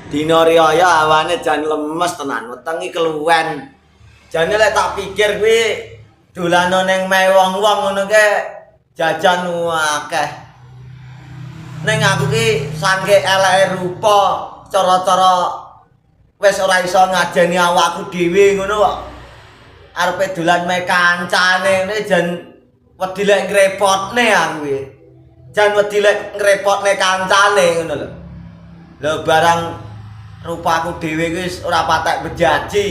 Dina riyaya awane jan lemes tenan, wetengi keluwen. Jane lek tak pikir kuwi dolano ning mae wong-wong ngono ke jajan akeh. Ning aku ki sangke eleke rupa, cara-cara wis ora iso ngajeni awakku dhewe ngono kok. Arepe dolan mae kancane ngene jan wedi lek ngrepotne aku ki. Jan wedi lek ngrepotne kancane ngono lho. Lho barang rupaku dhewe kuwi ora patek bejaji.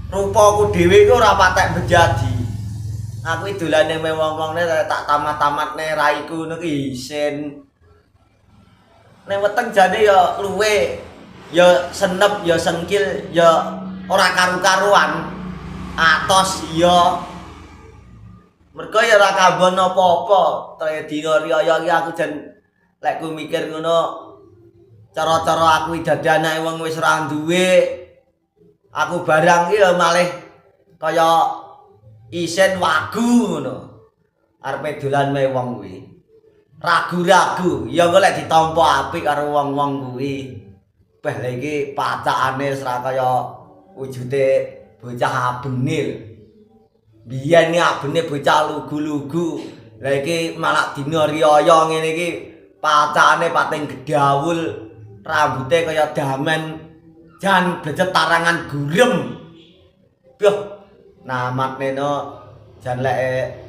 Rupaku dhewe kuwi ora patek bejaji. Aku iki dolane me wong-wongne tak tamat-tamatne raiku ngono ki isin. Ning weteng jane ya luwe, ya senep, ya sengkil, ya ora karu-karuan. Atos ya. Mergo ya ora kambon apa-apa. Dina riyaya iki aku jan lek ku mikir ngono cara-cara aku dadi anake wong wis ora duwe. Aku barang iki ya malih kaya isin wagu ngono. Arepe dolan me wong kuwi. Ragu-ragu, ya engko lek ditampa apik karo wong-wong kuwi. Beh lha iki pacakane ora kaya wujude bocah abenil. Biyen iki abene bocah lugu-lugu. Lah iki malah dina riyaya ngene iki pacakane pating gedawul, rambute kaya damen jan blecet tarangan gurem. Beh, namatne no jan lek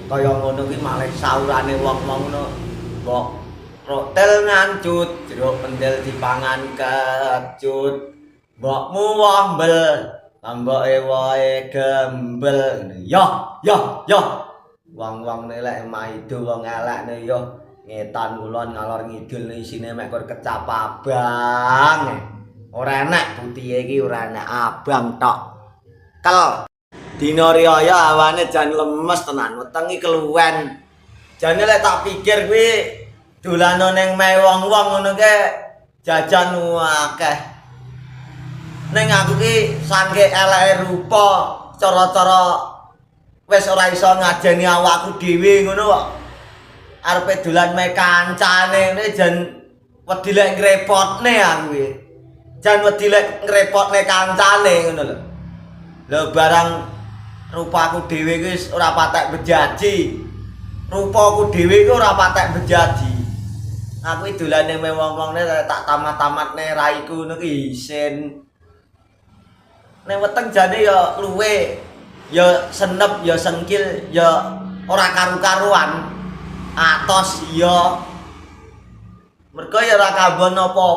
kaya ngono ki malih saurane wong-wong ngono. Mbok rotel ngancut, jeruk pendel dipangan kecut. Mbok muwah mbel, amboke wae gembel. Yo. Wong-wong lek maido wong elekne yo ngetan kulon ngalor ngidul isine mek kur kecap abang. Ora enak putihe iki ora enak abang tok. Kel dina riyaya awane jan lemes tenan, wetengi keluwen. Jane lek tak pikir kuwi dolano ning mae wong-wong ngono ke jajan akeh. Ning aku ki sangke eleke rupa, cara-cara wis ora iso ngajeni awakku dhewe ngono kok. Arepe dolan mae kancane ngene jan wedi lek ngrepotne aku ki. Jan wedi lek ngrepotne kancane ngono lho. Lho barang rupaku dhewe kuwi ora patek bejaji. Rupaku dhewe kuwi ora patek bejaji. Aku iki dolane me wong-wongne tak tamat-tamatne raiku ngono ki isin. Ning weteng jane ya luwe, ya senep, ya sengkil, ya ora karu-karuan. Atos ya. Mergo ya ora kambon apa